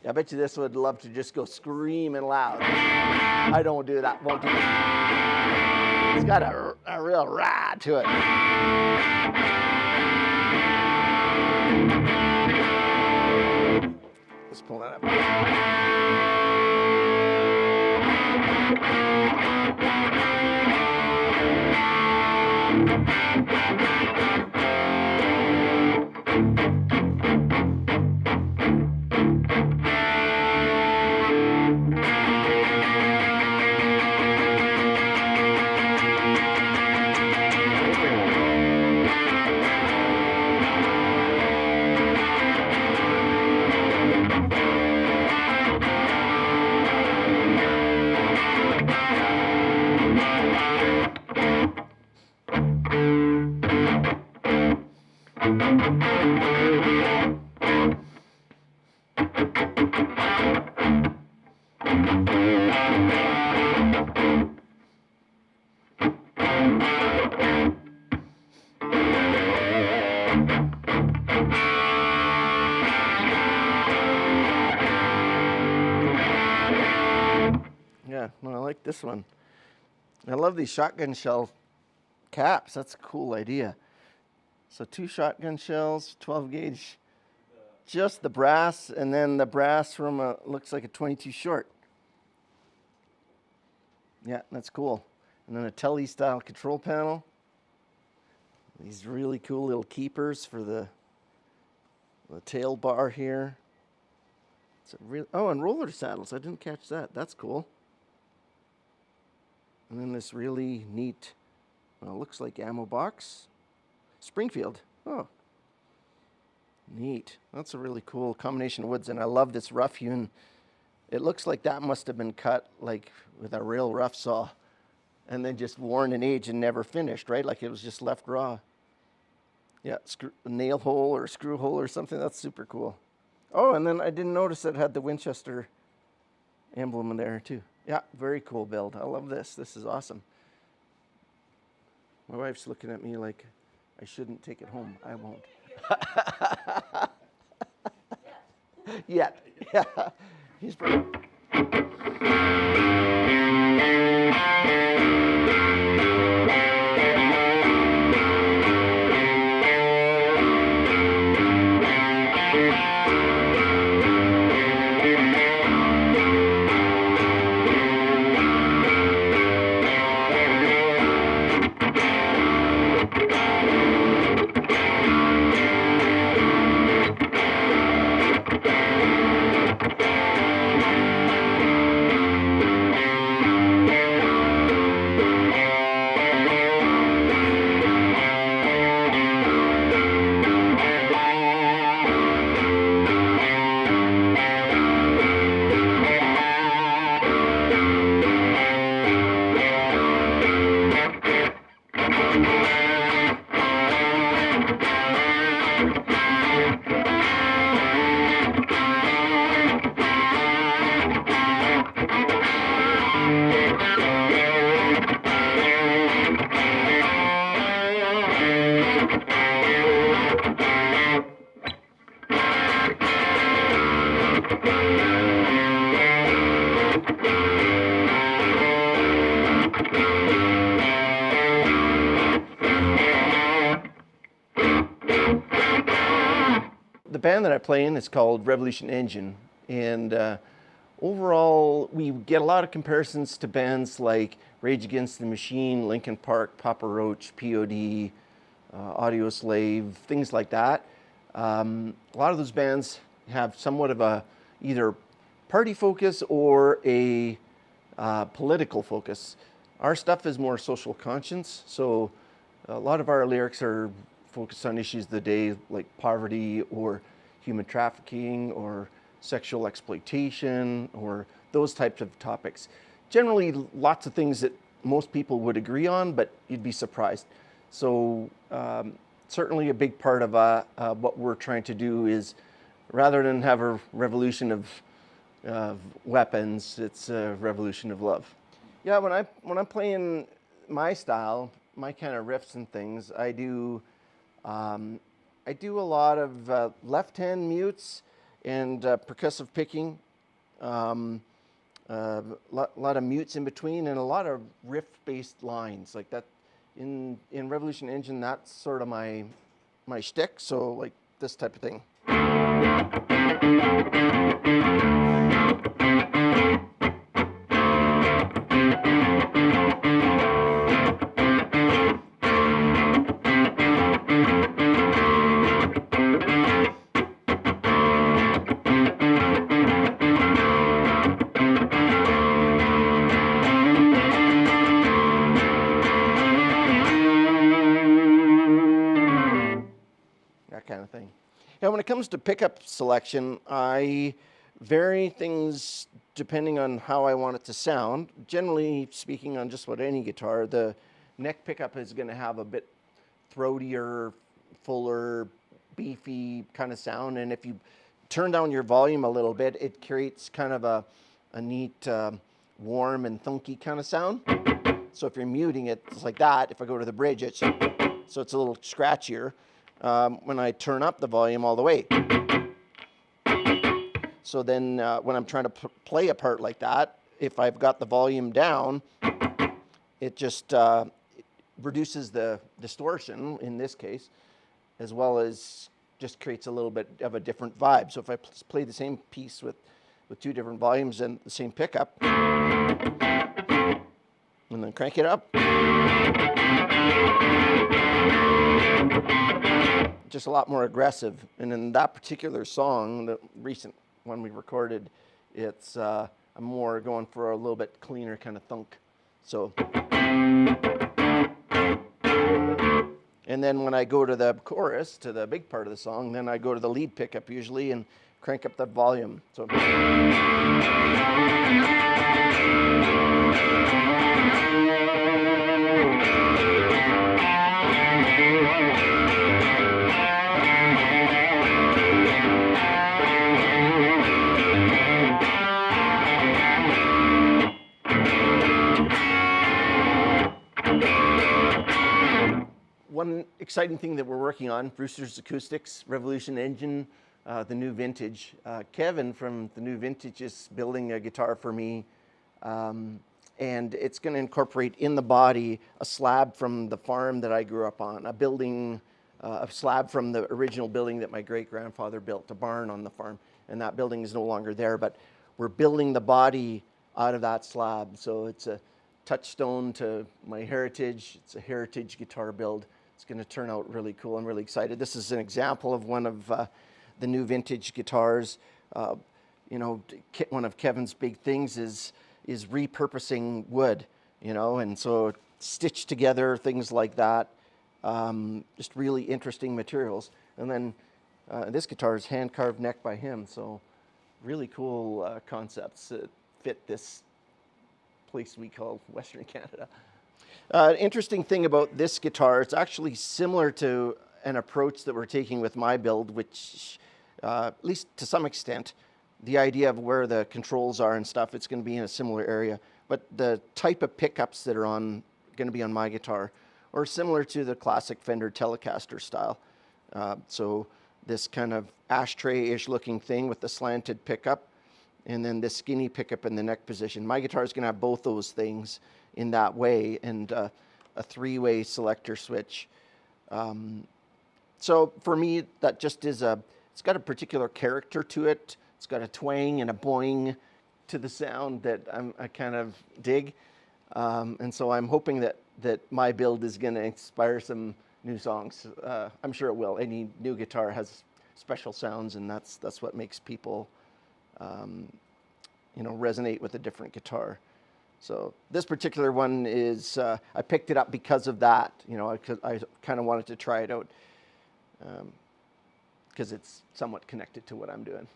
I bet you this would love to just go screaming loud. I don't do that, won't do that. It's got a real rah to it. Let's pull that up. Yeah, well, I like this one. I love these shotgun shell caps. That's a cool idea. So 2 shotgun shells, 12 gauge, just the brass, and then the brass from looks like a 22 short. Yeah, that's cool. And then a Telly style control panel. These really cool little keepers for the tail bar here. It's a real, oh, and roller saddles. I didn't catch that. That's cool. And then this really neat, well, looks like ammo box. Springfield. Oh, neat. That's a really cool combination of woods. And I love this rough hewn. It looks like that must have been cut like with a real rough saw and then just worn and aged and never finished, right? Like it was just left raw. Yeah, a nail hole or a screw hole or something. That's super cool. Oh, and then I didn't notice it had the Winchester emblem in there too. Yeah, very cool build. I love this. This is awesome. My wife's looking at me like I shouldn't take it home. I won't. Yet. Yeah. He's pretty. The band that I play in is called Revolution Engine, and overall we get a lot of comparisons to bands like Rage Against the Machine, Linkin Park, Papa Roach, POD, Audio Slave, things like that. A lot of those bands have somewhat of a either party focus or a political focus. Our stuff is more social conscience, so a lot of our lyrics are focused on issues of the day like poverty or human trafficking or sexual exploitation or those types of topics. Generally lots of things that most people would agree on, but you'd be surprised. So certainly a big part of what we're trying to do is, rather than have a revolution of weapons, it's a revolution of love. Yeah, when I'm playing my style, my kind of riffs and things, I do a lot of left hand mutes and percussive picking. Lot of mutes in between, and a lot of riff-based lines like that. In Revolution Engine, that's sort of my shtick. So like this type of thing. Kind of thing. Now, when it comes to pickup selection, I vary things depending on how I want it to sound. Generally speaking, on just about any guitar, the neck pickup is going to have a bit throatier, fuller, beefy kind of sound, and if you turn down your volume a little bit, it creates kind of a neat, warm and thunky kind of sound. So if you're muting it, it's like that. If I go to the bridge, so it's a little scratchier. When I turn up the volume all the way. So then when I'm trying to play a part like that, if I've got the volume down, it just reduces the distortion in this case, as well as just creates a little bit of a different vibe. So if I play the same piece with two different volumes and the same pickup, and then crank it up, just a lot more aggressive. And in that particular song, the recent one we recorded, it's I'm more going for a little bit cleaner kind of thunk. So, and then when I go to the chorus, to the big part of the song, then I go to the lead pickup usually and crank up the volume. So. One exciting thing that we're working on, Brewster's Acoustics, Revolution Engine, the new vintage. Kevin from the new vintage is building a guitar for me, and it's going to incorporate in the body a slab from the farm that I grew up on, a slab from the original building that my great-grandfather built, a barn on the farm, and that building is no longer there, but we're building the body out of that slab. So it's a touchstone to my heritage. It's a heritage guitar build. It's going to turn out really cool. I'm really excited. This is an example of one of the new vintage guitars. You know, one of Kevin's big things is repurposing wood, you know, and so stitched together, things like that. Just really interesting materials. And then this guitar is hand-carved neck by him, so really cool concepts that fit this place we call Western Canada. Interesting thing about this guitar, it's actually similar to an approach that we're taking with my build, which, at least to some extent, the idea of where the controls are and stuff, it's going to be in a similar area. But the type of pickups that are going to be on my guitar are similar to the classic Fender Telecaster style. So this kind of ashtray-ish looking thing with the slanted pickup, and then this skinny pickup in the neck position. My guitar is going to have both those things in that way, and a three-way selector switch. So for me, that just is it's got a particular character to it. It's got a twang and a boing to the sound that I kind of dig. And so I'm hoping that my build is going to inspire some new songs. I'm sure it will. Any new guitar has special sounds, and that's what makes people resonate with a different guitar. So this particular one is, I picked it up because of that, because I kind of wanted to try it out, because it's somewhat connected to what I'm doing.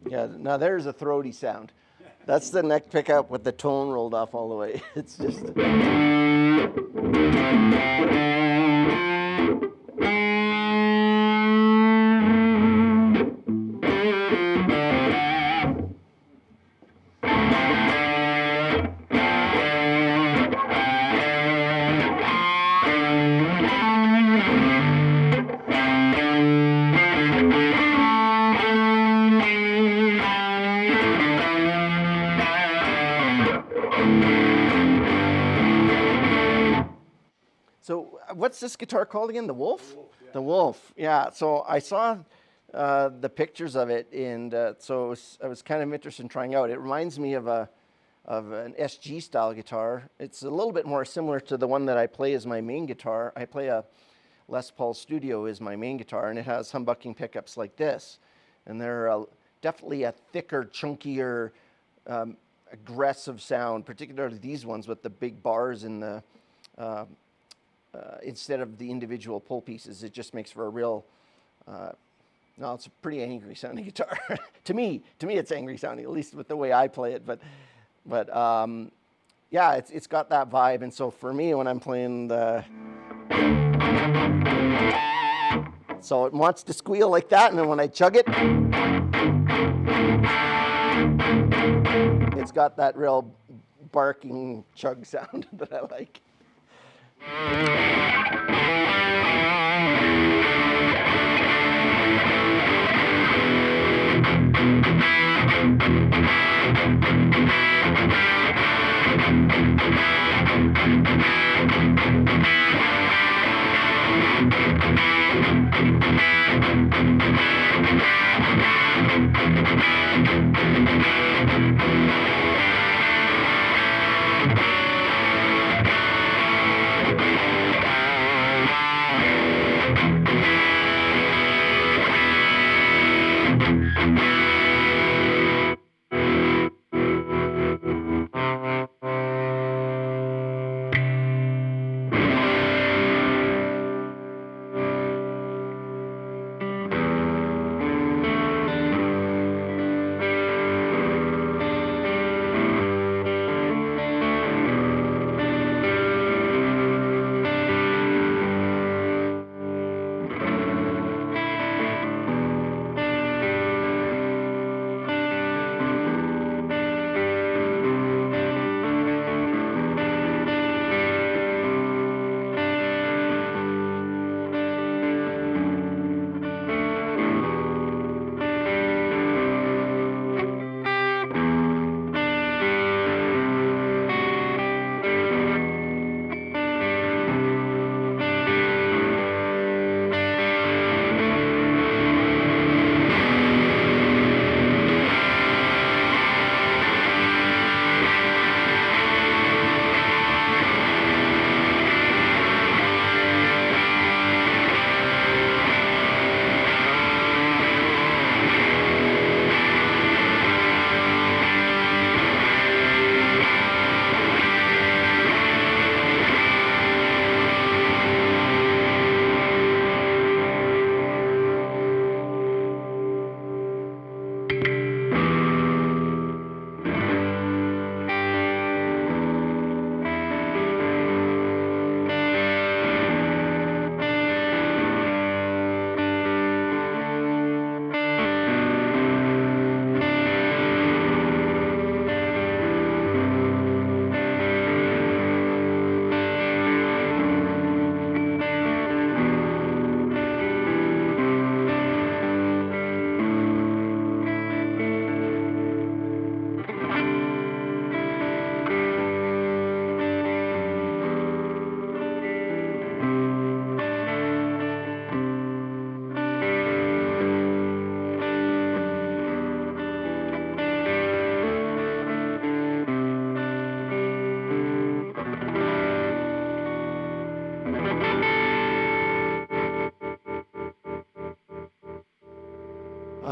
Yeah, now there's a throaty sound. That's the neck pickup with the tone rolled off all the way. It's just. So what's this guitar called again? The Wolf? Yeah. The Wolf, yeah. So I saw the pictures of it, and so I was kind of interested in trying out. It reminds me of an SG style guitar. It's a little bit more similar to the one that I play as my main guitar. I play a Les Paul Studio as my main guitar, and it has humbucking pickups like this. And they're definitely a thicker, chunkier, aggressive sound, particularly these ones with the big bars in the instead of the individual pull pieces. It just makes for a real, no, it's a pretty angry sounding guitar. to me, it's angry sounding, at least with the way I play it. But yeah, it's got that vibe. And so for me, when I'm playing so it wants to squeal like that, and then when I chug it, it's got that real barking chug sound that I like.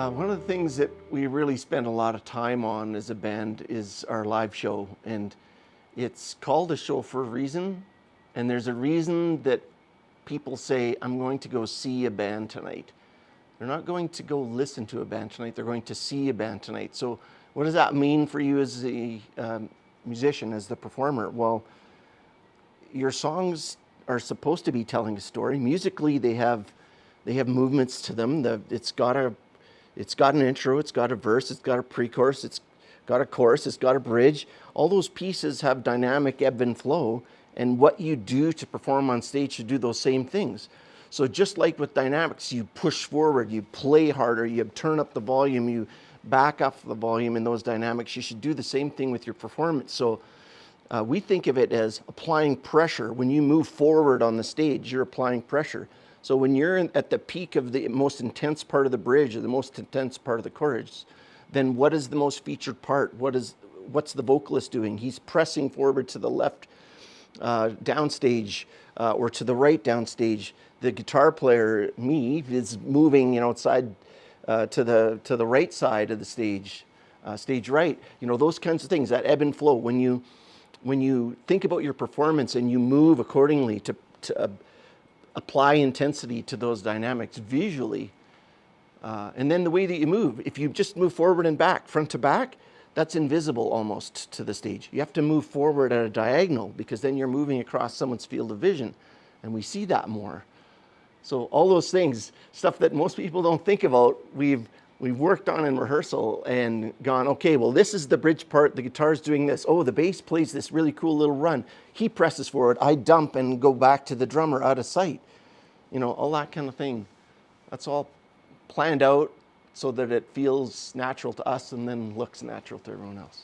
One of the things that we really spend a lot of time on as a band is our live show, and it's called a show for a reason, and there's a reason that people say, I'm going to go see a band tonight. They're not going to go listen to a band tonight, they're going to see a band tonight. So what does that mean for you as a musician, as the performer? Well, your songs are supposed to be telling a story. Musically, they have movements to them. It's got an intro, it's got a verse, it's got a pre-chorus, it's got a chorus, it's got a bridge. All those pieces have dynamic ebb and flow, and what you do to perform on stage should do those same things. So just like with dynamics, you push forward, you play harder, you turn up the volume, you back up the volume in those dynamics. You should do the same thing with your performance. So we think of it as applying pressure. When you move forward on the stage, you're applying pressure. So when you're at the peak of the most intense part of the bridge or the most intense part of the chorus, then what is the most featured part? What's the vocalist doing? He's pressing forward to the left downstage or to the right downstage. The guitar player, me, is moving, outside to the right side of the stage, stage right. Those kinds of things, that ebb and flow. When you think about your performance and you move accordingly to apply intensity to those dynamics visually, and then the way that you move, if you just move forward and back, front to back, that's invisible almost to the stage. You have to move forward at a diagonal because then you're moving across someone's field of vision, and we see that more. So all those things, stuff that most people don't think about, we've worked on in rehearsal and gone, okay, well, this is the bridge part, the guitar's doing this. Oh, the bass plays this really cool little run. He presses forward, I dump and go back to the drummer out of sight. All that kind of thing. That's all planned out so that it feels natural to us and then looks natural to everyone else.